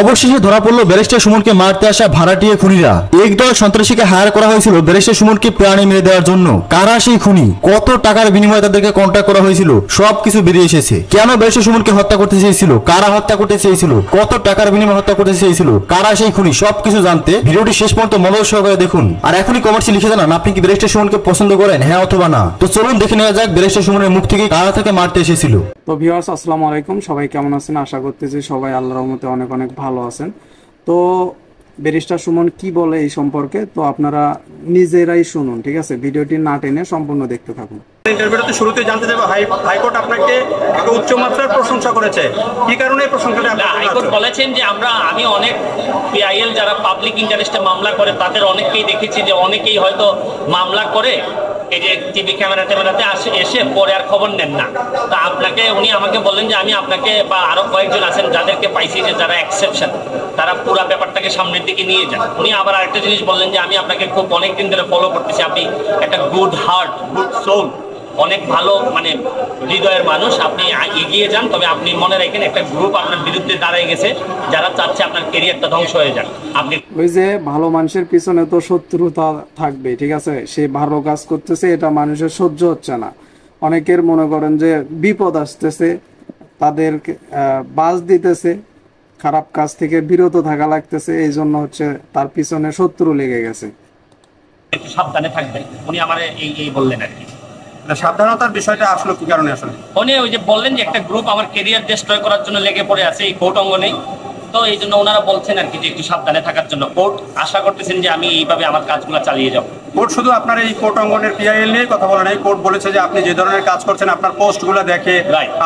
অবশেষে ধরা পড়ল ব্যারিস্টার সুমনকে মারতে আসা ভাড়াটিয়া খুনিরা। একদল সন্ত্রাসীকে হায়ার করা হয়েছিল ব্যারিস্টার সুমনকে প্রাণে মেরে দেওয়ার জন্য। কারা সেই খুনি, কত টাকার বিনিময়ে তাদেরকে কন্ট্যাক্ট করা হয়েছিল, সবকিছু বেরিয়ে এসেছে। কেন ব্যারিস্টার সুমনকে হত্যা করতে চেয়েছিল, কারা হত্যা করতে চেয়েছিল, কত টাকার বিনিময়ে হত্যা করতে চেয়েছিল, কারা সেই খুনি, সবকিছু জানতে ভিডিওটি শেষ পর্যন্ত মনোযোগ সহকারে দেখুন। আর এখনই কমেন্টে লিখে জানান আপনি কি ব্যারিস্টার সুমনকে পছন্দ করেন, হ্যাঁ অথবা না। তো চলুন দেখে নেওয়া যাক ব্যারিস্টার সুমনের মুখ থেকে কারা থেকে মারতে এসেছিল। তো ভিউয়ার্স, আসসালামু আলাইকুম, সবাই কেমন আছেন? আশা করতেছি সবাই আল্লাহর রহমতে অনেক অনেক ভালো আছেন। তো ব্যারিস্টার সুমন কি বলে এই সম্পর্কে তো আপনারা নিজেরাই শুনুন, ঠিক আছে? ভিডিওটি না টেনে সম্পূর্ণ দেখতে থাকুন। ইন্টারভিউতে শুরুতে জানতে চাইবো, হাইকোর্ট আপনাকে একটা উচ্চ মাত্রার প্রশংসা করেছে, কি কারণে এই প্রশংসাটা? হাইকোর্ট বলেছেন যে আমি অনেক পিআইএল যারা পাবলিক ইন্টারেস্টে মামলা করে তাদের অনেককেই দেখেছি যে অনেকেই হয়তো মামলা করে এই যে টিভি ক্যামেরাতে এসে পরে আর খবর নেন না। তা উনি আমাকে বললেন যে আমি আপনাকে বা আরো কয়েকজন আছেন যাদেরকে পাইছি যে যারা এক্সেপশন, তারা পুরো ব্যাপারটাকে সামনের দিকে নিয়ে যান। উনি আবার আরেকটা জিনিস বললেন যে আমি আপনাকে খুব অনেকদিন ধরে ফলো করতেছি, আপনি একটা গুড হার্ট, গুড সোল, অনেক ভালো হৃদয়ের মানুষ, আপনি এগিয়ে যান। তবে আপনি মনে রাখেন একটা গ্রুপ আপনার বিরুদ্ধে দাঁড়ায় গেছে যারা চাচ্ছে আপনার ক্যারিয়ারটা ধ্বংস হয়ে যাক। আপনি ওই যে ভালো মানুষের পিছনে তো শত্রুতা থাকবে, ঠিক আছে? সে ভালো কাজ করতেছে, এটা মানুষের সহ্য হচ্ছে না। অনেকের মনে করেন যে বিপদ আসতেছে, তাদের বাস দিতেছে, খারাপ কাজ থেকে বিরত থাকা লাগতেছে, এই জন্য হচ্ছে তার পিছনে শত্রু লেগে গেছে। একটু সাবধানে থাকবেন, উনি আমার এই বললেন আর কি। সাবধানতার বিষয়টা আসলে কি কারণে? আসলে উনি ওই যে বললেন যে একটা গ্রুপ আমার ক্যারিয়ার ডিস্ট্রয় করার জন্য লেগে পড়ে আছে এই কোর্ট অঙ্গনেই, তো এই জন্য ওনারা বলছেন আর কি যে একটু সাবধানে থাকার জন্য। কোর্ট আশা করতেছেন যে আমি এইভাবে আমার কাজগুলো চালিয়ে যাবো। কোর্ট শুধু আপনার এই কোর্ট অঙ্গনের পিআইএল নিয়ে কথা বলে নাই, কোর্ট বলেছে যে আপনি যে ধরনের কাজ করছেন, আপনার পোস্টগুলো দেখে,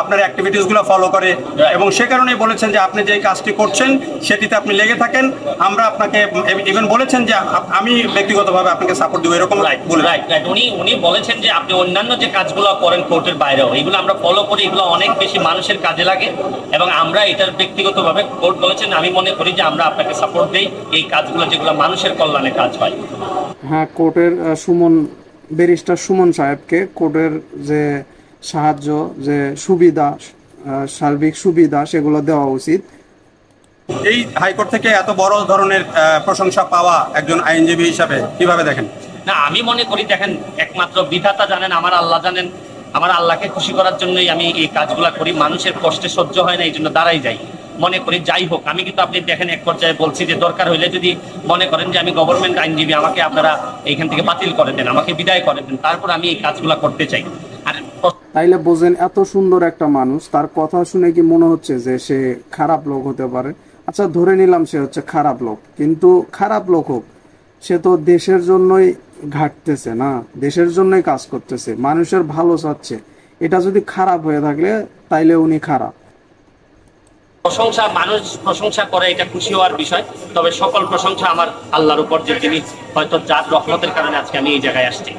আপনার অ্যাক্টিভিটিসগুলো ফলো করে, এবং সে কারণেই বলেছেন যে আপনি যে কাজটি করছেন সেটিতে আপনি লেগে থাকেন। আমরা আপনাকে ইভেন বলেছেন যে আমি ব্যক্তিগতভাবে আপনাকে সাপোর্ট দিব, এরকম উনি বলেছেন যে আপনি অন্যান্য যে কাজগুলো করেন কোর্টের বাইরেও, এগুলো আমরা ফলো করি, এগুলো অনেক বেশি মানুষের কাজে লাগে এবং আমরা এটার ব্যক্তিগতভাবে কোর্ট বলেছেন আমি মনে করি যে আমরা আপনাকে সাপোর্ট দিই এই কাজগুলো যেগুলো মানুষের কল্যাণে কাজ হয়। হ্যাঁ, কোর্টের ব্যারিস্টার সুমন সাহেবকে কোর্টের যে সাহায্য, যে সুবিধা, সার্বিক সুবিধা, সেগুলো দেওয়া উচিত। এই হাইকোর্ট থেকে এত বড় ধরনের প্রশংসা পাওয়া একজন আইনজীবী হিসাবে কিভাবে দেখেন? না, আমি মনে করি দেখেন, একমাত্র বিধাতা জানেন, আমার আল্লাহ জানেন, আমার আল্লাহকে খুশি করার জন্যই আমি এই কাজগুলা করি। মানুষের কষ্টে সহ্য হয় না, এই জন্য দাঁড়াই যাই। মনে করি যাই হোক, আমি কিন্তু আপনি দেখেন এক পর্যায়ে বলছি যে দরকার হইলে যদি মনে করেন যে আমি গভর্নমেন্ট আইনজীবী, আমাকে আপনারা এইখান থেকে বাতিল করে দেন, আমাকে বিদায় করে দেন, তারপর আমি এই কাজগুলো করতে চাই। আর তাইলে বোঝেন, এত সুন্দর একটা মানুষ, তার কথা শুনে কি মনে হচ্ছে যে সে খারাপ লোক হতে পারে? আচ্ছা, ধরে নিলাম সে হচ্ছে খারাপ লোক, কিন্তু খারাপ লোক হোক, সে তো দেশের জন্যই ঘাটতেছে না, দেশের জন্যই কাজ করতেছে, মানুষের ভালো চাচ্ছে। এটা যদি খারাপ হয়ে থাকলে তাইলে উনি খারাপ। প্রশংসা, মানুষ প্রশংসা করে, এটা খুশি হওয়ার বিষয়, তবে সকল প্রশংসা আমার আল্লাহর উপর, যে তিনি হয়তো যার রহমতের কারণে আজকে আমি এই জায়গায় আসছি।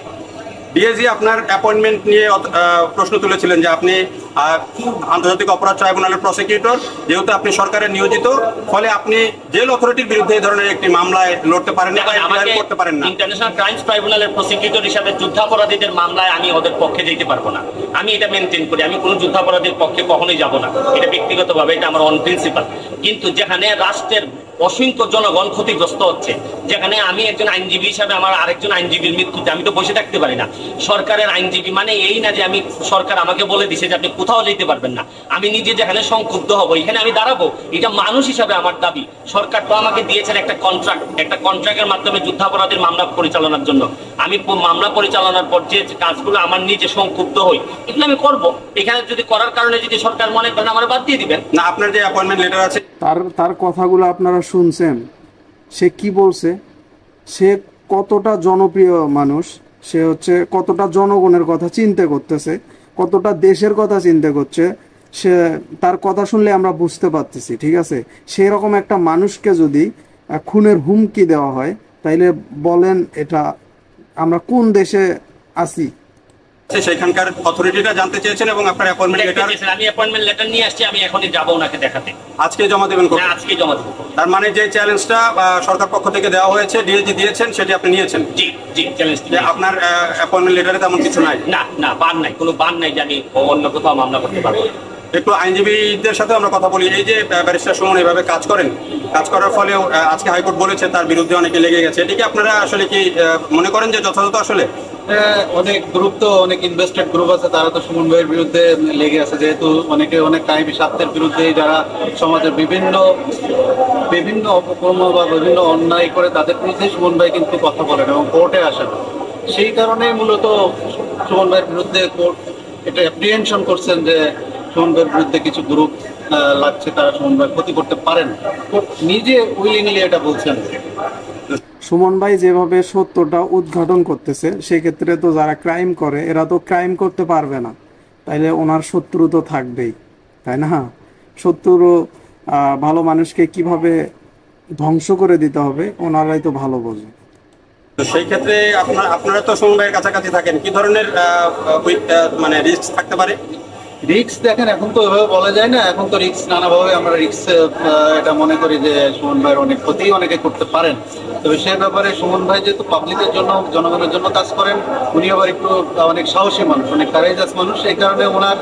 ডিএজি আপনার অ্যাপয়েন্টমেন্ট নিয়ে প্রশ্ন তুলেছিলেন যে আপনি আন্তর্জাতিক অপরাধ ট্রাইব্যুনালের প্রসিকিউটর, যেহেতু আপনি সরকারের নিয়োজিত, ফলে আপনি জেল অথরিটির বিরুদ্ধে এই ধরনের একটি মামলায় লড়তে পারেন না, করতে পারেন না। ইন্টারন্যাশনাল ক্রাইমস ট্রাইব্যুনালের প্রসিকিউটর হিসাবে যুদ্ধাপরাধীদের মামলায় আমি ওদের পক্ষে যেতে পারবো না। আমি এটা মেনটেন করি, আমি কোনো যুদ্ধাপরাধীর পক্ষে কখনোই যাব না, এটা ব্যক্তিগতভাবে, এটা আমার অন প্রিন্সিপাল। কিন্তু যেখানে রাষ্ট্রের অসংখ্য জনগণ ক্ষতিগ্রস্ত হচ্ছে, যেখানে আমি একজন আইনজীবী হিসাবে আমার আরেকজন আইনজীবীর মৃত্যুতে আমি তো বসে থাকতে পারি না। সরকারের আইনজীবী মানে এই না যে আমি সরকার আমাকে বলে দিছে যে আপনি কোথাও যেতে পারবেন না। আমি নিজে যেখানে সংক্ষুব্ধ হবো এখানে আমি দাঁড়াবো, এটা মানুষ হিসাবে আমার দাবি। সরকার তো আমাকে দিয়েছেন একটা কন্ট্রাক্টের মাধ্যমে যুদ্ধাপরাধীর মামলা পরিচালনার জন্য। আমি মামলা পরিচালনার পর যে কাজগুলো আমার নিজে সংক্ষুব্ধ হই, এগুলো আমি করবো। এখানে যদি করার কারণে যদি সরকার মনে করেন আমার বাদ দিয়ে দিবেন না। আপনার যে অ্যাপয়েন্টমেন্ট লেটার আছে, তার কথাগুলো আপনারা শুনছেন, সে কি বলছে, সে কতটা জনপ্রিয় মানুষ, সে হচ্ছে কতটা জনগণের কথা চিন্তা করতেছে, কতটা দেশের কথা চিন্তা করছে, সে তার কথা শুনলে আমরা বুঝতে পারতেছি, ঠিক আছে? সেরকম একটা মানুষকে যদি খুনের হুমকি দেওয়া হয়, তাইলে বলেন এটা আমরা কোন দেশে আছি? সেখানকার অথরিটিটা জানতে চেয়েছেন এবং আপনার অ্যাপয়েন্টমেন্ট লেটার, আমি অ্যাপয়েন্টমেন্ট লেটার নিয়ে আসছি, আমি এখনই যাব ওনাকে দেখাতে। আজকে জমা দেবেন? আজকে জমা দেব। তার মানে যে চ্যালেঞ্জটা সরকার পক্ষ থেকে দেওয়া হয়েছে, ডিএজি দিয়েছেন, সেটি আপনি নিয়েছেন? জি জি, চ্যালেঞ্জ। আপনার অ্যাপয়েন্টমেন্ট লেটারে তেমন কিছু নাই? না, বান নাই, কোনো বান নাই যে আমি অন্য কোথাও মামলা করতে পারবো। একটু আইনজীবীদের সাথে আমরা কথা বলি। এই যে ব্যারিস্টার সুমন এভাবে কাজ করেন, কাজ করার ফলেও আজকে হাইকোর্ট বলেছে তার বিরুদ্ধে অনেকে লেগে গেছে, এটি কি আপনারা আসলে কি মনে করেন যে যথাযথ? আসলে অনেক গ্রুপ তো অনেক ইনভেস্টেড গ্রুপ আছে, তারা তো সুমন ভাইয়ের বিরুদ্ধে লেগে আছে, যেহেতু অনেকে অনেক কাহিনী স্বার্থের বিরুদ্ধে যারা সমাজের বিভিন্ন অপকর্ম বা বিভিন্ন অন্যায় করে তাদের বিরুদ্ধে সুমন ভাই কিন্তু কথা বলেন এবং কোর্টে আসেন। সেই কারণে মূলত সুমন ভাইয়ের বিরুদ্ধে কোর্ট এটা অ্যাপ্রিহেনশন করছেন যে সুমন ভাইয়ের বিরুদ্ধে কিছু গ্রুপ লাগছে, তারা সুমন ভাই ক্ষতি করতে পারেন, কোর্ট নিজে উইলিংলি এটা বলছেন। সুমন ভাই যেভাবে সত্যটা উদ্ঘাটন করতেছে, সেক্ষেত্রে তো যারা ক্রাইম করে এরা তো ক্রাইম করতে পারবে না, তাইলে ওনার শত্রু তো থাকবেই, তাই না? শত্রু ভালো মানুষকে কিভাবে ধ্বংস করে দিতে হবে ওনারাই তো ভালো বোঝে। তো সেই ক্ষেত্রে আপনারা তো সুমন ভাইয়ের কাছাকাছি থাকেন, কি ধরনের মানে রিস্ক থাকতে পারে? রিক্স দেখেন, এখন তো ওইভাবে বলা যায় না, এখন তো রিক্স নানাভাবে আমরা রিক্স এটা মনে করি যে সুমন ভাইয়ের অনেক ক্ষতি অনেকে করতে পারেন। তবে সে ব্যাপারে সুমন ভাই যেহেতু পাবলিকের জন্য জনগণের জন্য কাজ করেন, উনি আবার একটু অনেক সাহসী মানুষ, অনেক কারেজাস মানুষ, এই কারণে ওনার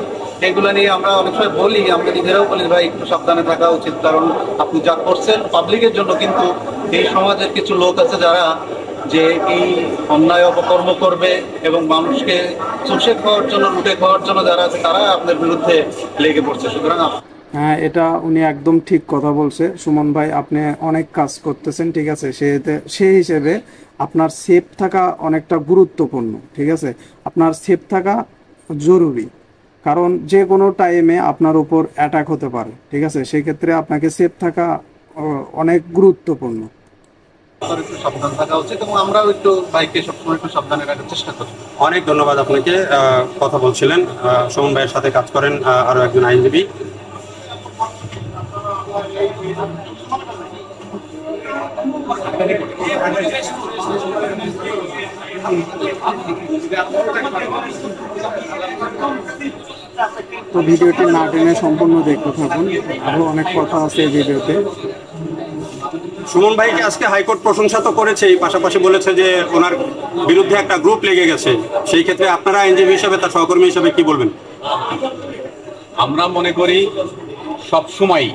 এগুলো নিয়ে আমরা অনেক সময় বলি, আমরা নিজেরাও বলি ভাই একটু সাবধানে থাকা উচিত, কারণ আপনি যা করছেন পাবলিকের জন্য, কিন্তু এই সমাজের কিছু লোক আছে যারা যে এই অন্যায় অপকর্ম করবে এবং মানুষকে চুষে খাওয়ার জন্য, লুটে খাওয়ার জন্য যারা আছে তারা আপনার বিরুদ্ধে লেগে পড়ছে। সুতরাং হ্যাঁ, এটা উনি একদম ঠিক কথা বলছে। সুমন ভাই, আপনি অনেক কাজ করতেছেন, ঠিক আছে, সেই হিসেবে আপনার সেফ থাকা অনেকটা গুরুত্বপূর্ণ, ঠিক আছে? আপনার সেফ থাকা জরুরি, কারণ যে কোনো টাইমে আপনার উপর অ্যাটাক হতে পারে, ঠিক আছে? সেই ক্ষেত্রে আপনাকে সেফ থাকা অনেক গুরুত্বপূর্ণ। একটু সাবধান থাকা উচিত এবং আমরাও একটু বাইকে সবসময় একটু সাবধানে রাখার চেষ্টা করি। অনেক ধন্যবাদ আপনাকে। কথা বলছিলেন, সুমন ভাইয়ের সাথে কাজ করেন আরো একজন আইনজীবী। তো ভিডিওটি না টেনে সম্পূর্ণ দেখতে থাকুন, আরো অনেক কথা আছে এই ভিডিওতে। সুমন ভাইকে আজকে হাইকোর্ট প্রশংসা তো করেছে, পাশাপাশি বলেছে যে ওনার বিরুদ্ধে একটা গ্রুপ লেগে গেছে। সেই ক্ষেত্রে আপনারা আইনজীবী হিসেবে, তার সহকর্মী হিসেবে কি বলবেন? আমরা মনে করি সবসময়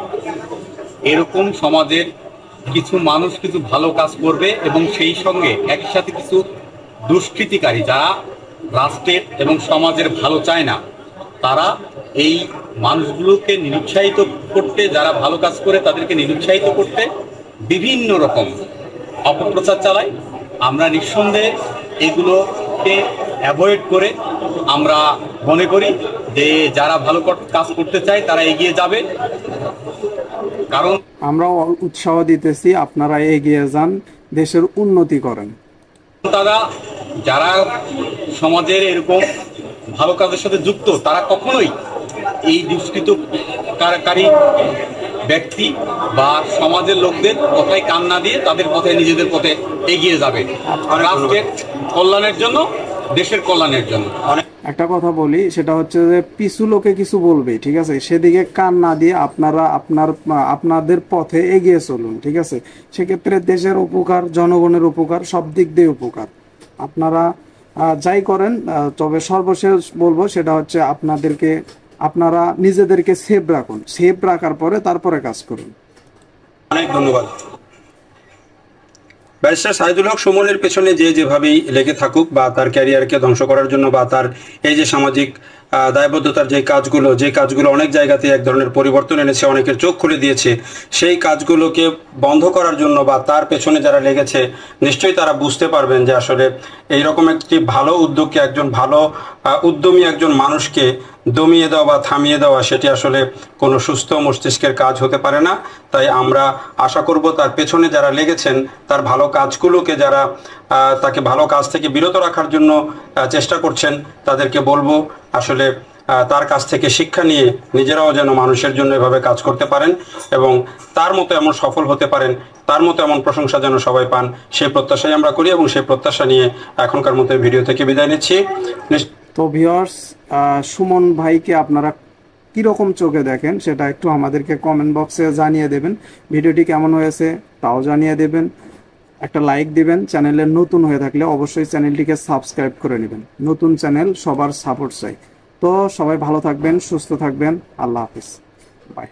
এরকম সমাজের কিছু মানুষ কিছু ভালো কাজ করবে এবং সেই সঙ্গে একই সাথে কিছু দুষ্কৃতিকারী যারা রাষ্ট্রের এবং সমাজের ভালো চায় না, তারা এই মানুষগুলোকে নিরুৎসাহিত করতে, যারা ভালো কাজ করে তাদেরকে নিরুৎসাহিত করতে বিভিন্ন রকম অপপ্রচার চালায়। আমরা নিঃসন্দেহে এগুলোকে অ্যাভয়েড করে আমরা মনে করি যে যারা ভালো কাজ করতে চায় তারা এগিয়ে যাবে, কারণ আমরা উৎসাহ দিতেছি আপনারা এগিয়ে যান, দেশের উন্নতি করেন। তারা যারা সমাজের এরকম ভালো কাজের সাথে যুক্ত, তারা কখনোই এই দুষ্কৃতকারী ব্যক্তি বা সমাজের লোকদের কথায় কান না দিয়ে তাদের পথে, নিজেদের পথে এগিয়ে যাবে, রাষ্ট্রের কল্যাণের জন্য, দেশের কল্যাণের জন্য। একটা কথা বলি, সেটা হচ্ছে যে পিছু লোকে কিছু বলবে, ঠিক আছে, সেদিকে কান না দিয়ে আপনারা আপনাদের পথে এগিয়ে চলুন, ঠিক আছে? সেক্ষেত্রে দেশের উপকার, জনগণের উপকার, সব দিক দিয়ে উপকার। আপনারা যাই করেন, তবে সর্বশেষ বলবো সেটা হচ্ছে আপনারা নিজেদেরকে সেভ রাখুন, সেভ রাখার পরে তারপরে কাজ করুন। অনেক ধন্যবাদ। ব্যারিস্টার সাইদুল হক সুমনের পেছনে যেভাবেই লেগে থাকুক, বা তার ক্যারিয়ারকে ধ্বংস করার জন্য, বা তার এই যে সামাজিক দায়বদ্ধতার যে কাজগুলো অনেক জায়গাতে এক ধরনের পরিবর্তন এনেছে, অনেকের চোখ খুলে দিয়েছে, সেই কাজগুলোকে বন্ধ করার জন্য বা তার পেছনে যারা লেগেছে, নিশ্চয়ই তারা বুঝতে পারবেন যে আসলে এইরকম একটি ভালো উদ্যোগকে, একজন ভালো উদ্যমী একজন মানুষকে দমিয়ে দেওয়া বা থামিয়ে দেওয়া, সেটি আসলে কোনো সুস্থ মস্তিষ্কের কাজ হতে পারে না। তাই আমরা আশা করব তার পেছনে যারা লেগেছেন, তার ভালো কাজগুলোকে, যারা তাকে ভালো কাজ থেকে বিরত রাখার জন্য চেষ্টা করছেন, তাদেরকে বলবো আসলে তার কাছ থেকে শিক্ষা নিয়ে নিজেরাও যেন মানুষের জন্য এভাবে কাজ করতে পারেন এবং তার মতো এমন সফল হতে পারেন, তার মতো এমন প্রশংসা যেন সবাই পান, সেই প্রত্যাশাই আমরা করি এবং সেই প্রত্যাশা নিয়ে এখনকার মতো ভিডিও থেকে বিদায় নিচ্ছি। তো ভিউয়ার্স, সুমন ভাইকে আপনারা কীরকম চোখে দেখেন সেটা একটু আমাদেরকে কমেন্ট বক্সে জানিয়ে দেবেন। ভিডিওটি কেমন হয়েছে তাও জানিয়ে দেবেন, একটা লাইক দিবেন। চ্যানেলে নতুন হয়ে থাকলে অবশ্যই চ্যানেলটিকে সাবস্ক্রাইব করে নেবেন। নতুন চ্যানেল, সবার সাপোর্ট চাই। তো সবাই ভালো থাকবেন, সুস্থ থাকবেন। আল্লাহ হাফিজ, বাই।